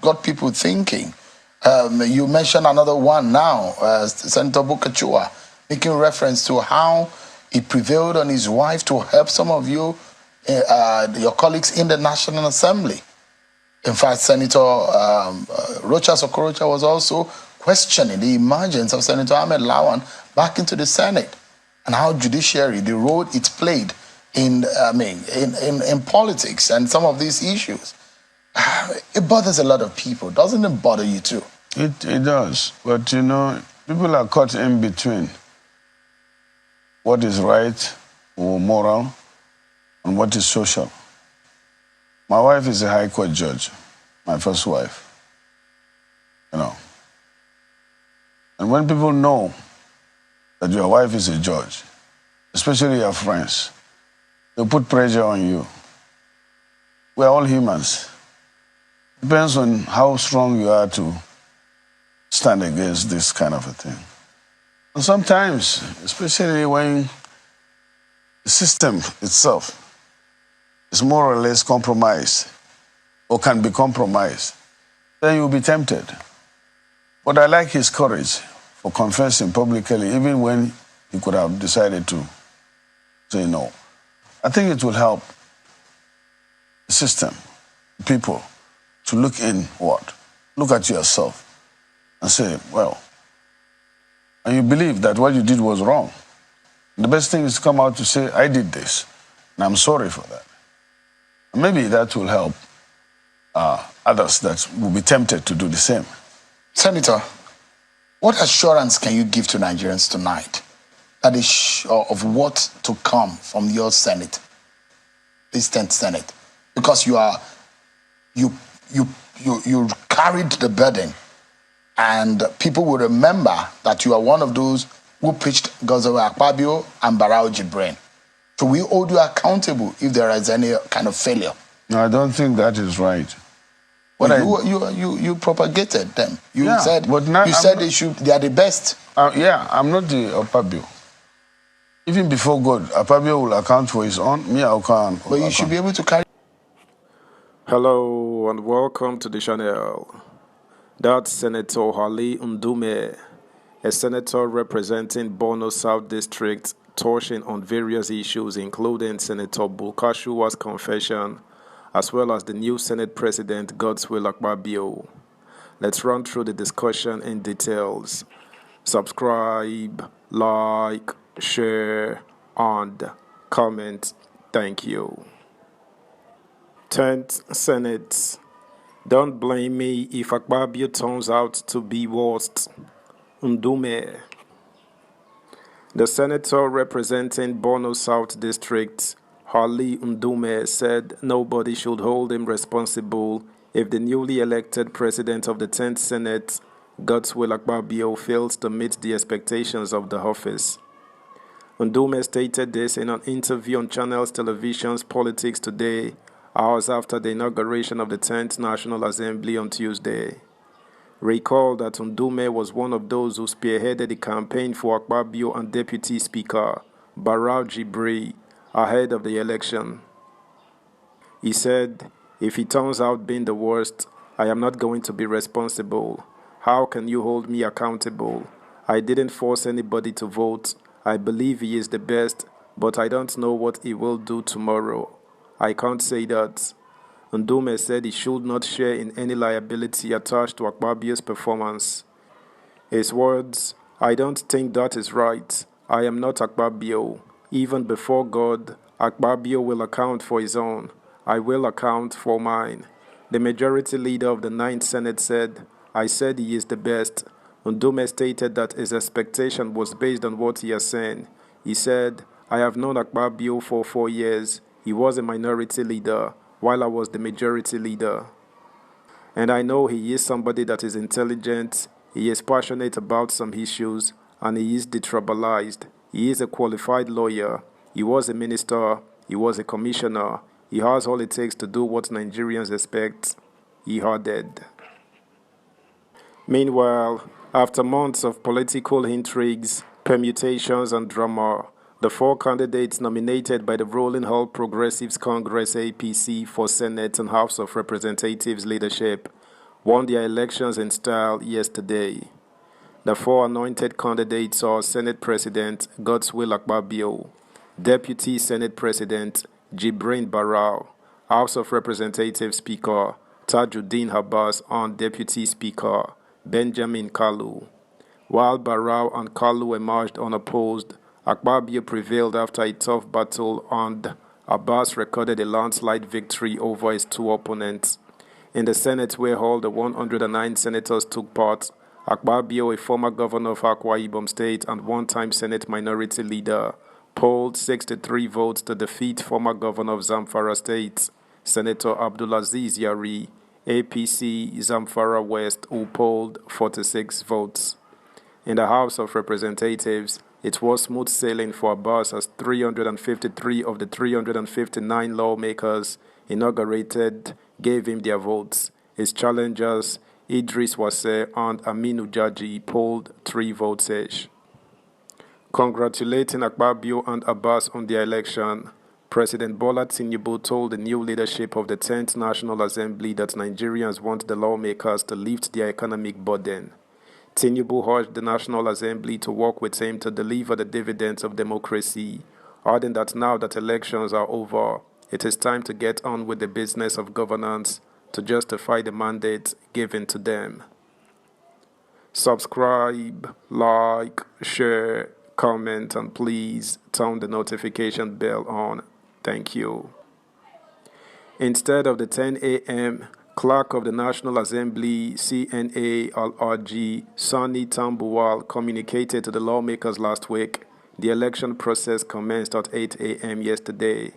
got people thinking. You mentioned another one now, Senator Bukachua, making reference to how he prevailed on his wife to help some of you, your colleagues in the National Assembly. In fact, Senator Rochas Okorocha was also questioning the emergence of Senator Ahmed Lawan back into the Senate and how judiciary, the role it played in politics and some of these issues. It bothers a lot of people. Doesn't it bother you too? It does. But, you know, people are caught in between what is right or moral and what is social. My wife is a high court judge, my first wife, you know. And when people know that your wife is a judge, especially your friends, they put pressure on you. We're all humans. Depends on how strong you are to stand against this kind of a thing. And sometimes, especially when the system itself is more or less compromised or can be compromised, then you'll be tempted. But I like his courage for confessing publicly, even when he could have decided to say no. I think it will help the system, people, to look inward, look at yourself and say, well, and you believe that what you did was wrong. The best thing is to come out to say, I did this, and I'm sorry for that. And maybe that will help others that will be tempted to do the same. Senator, what assurance can you give to Nigerians tonight that is sure of what to come from your Senate, this 10th Senate? Because you carried the burden, and people will remember that you are one of those who preached Gozawa Akpabio and Barao Jibrin. So we hold you accountable if there is any kind of failure. No, I don't think that is right. Well, you propagated them. You said but now they are the best. Yeah, I'm not the Akpabio. Even before God, Akpabio will account for his own. Me, I can't. But you should be able to carry. Hello and welcome to the channel. That's Senator Ali Ndume, a senator representing Borno South District, touching on various issues including Senator Bukashuwa's confession, as well as the new Senate President Godswill Akpabio. Let's run through the discussion in details. Subscribe, like, share, and comment. Thank you. 10th Senate. Don't blame me if Akpabio turns out to be worst. Ndume. The senator representing Borno South District, Ali Ndume, said nobody should hold him responsible if the newly elected president of the 10th Senate, Godswill Akpabio, fails to meet the expectations of the office. Ndume stated this in an interview on Channels Television's Politics Today, hours after the inauguration of the 10th National Assembly on Tuesday. Recall that Ndume was one of those who spearheaded the campaign for Akpabio and Deputy Speaker Barao Jibrin ahead of the election. He said, if he turns out being the worst, I am not going to be responsible. How can you hold me accountable? I didn't force anybody to vote. I believe he is the best, but I don't know what he will do tomorrow. I can't say that. Ndume said he should not share in any liability attached to Akpabio's performance. His words, I don't think that is right. I am not Akpabio. Even before God, Akpabio will account for his own. I will account for mine. The majority leader of the 9th Senate said, I said he is the best. Ndume stated that his expectation was based on what he has seen. He said, I have known Akpabio for 4 years. He was a minority leader, while I was the majority leader. And I know he is somebody that is intelligent, he is passionate about some issues, and he is detribalized. He is a qualified lawyer. He was a minister. He was a commissioner. He has all it takes to do what Nigerians expect. He added. Meanwhile, after months of political intrigues, permutations, and drama, The four candidates nominated by the Rolling All Progressives Congress APC for Senate and House of Representatives leadership won their elections in style yesterday. The four anointed candidates are Senate President Godswill Akpabio, Deputy Senate President Jibrin Barrow, House of Representatives Speaker Tajuddin Abbas, and Deputy Speaker Benjamin Kalu. While Barrow and Kalu emerged unopposed, Akpabio prevailed after a tough battle and Abbas recorded a landslide victory over his two opponents. In the Senate, where all the 109 senators took part, Akpabio, a former governor of Akwa Ibom State and one-time Senate minority leader, polled 63 votes to defeat former governor of Zamfara State, Senator Abdulaziz Yari, APC Zamfara West, who polled 46 votes. In the House of Representatives, it was smooth sailing for Abbas as 353 of the 359 lawmakers inaugurated gave him their votes. His challengers, Idris Wase and Aminu Jaji, polled 3 votes each. Congratulating Akpabio and Abbas on their election, President Bola Tinubu told the new leadership of the 10th National Assembly that Nigerians want the lawmakers to lift their economic burden. Tinubu urged the National Assembly to work with him to deliver the dividends of democracy, adding that now that elections are over, it is time to get on with the business of governance to justify the mandate given to them. Subscribe, like, share, comment, and please turn the notification bell on. Thank you. Instead of the 10 a.m., Clerk of the National Assembly, CNA Al-RG, Sani Tambuwal, communicated to the lawmakers last week. The election process commenced at 8 a.m. yesterday.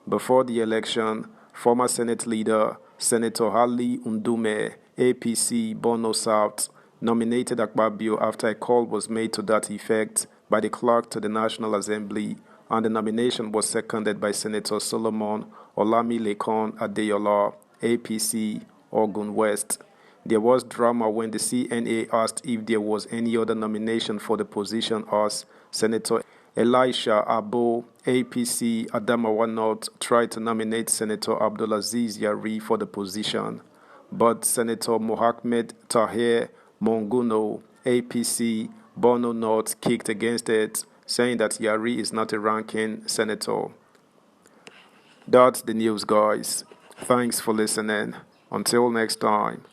Before the election, former Senate leader, Senator Ali Undume, APC, Borno South, nominated Akpabio after a call was made to that effect by the clerk to the National Assembly, and the nomination was seconded by Senator Solomon Olamilekan Adeyola, APC, Ogun West. There was drama when the CNA asked if there was any other nomination for the position as Senator Elisha Abo, APC, Adamawa North, tried to nominate Senator Abdulaziz Yari for the position, but Senator Mohammed Tahir Monguno, APC, Borno North, kicked against it, saying that Yari is not a ranking senator. That's the news, guys. Thanks for listening. Until next time.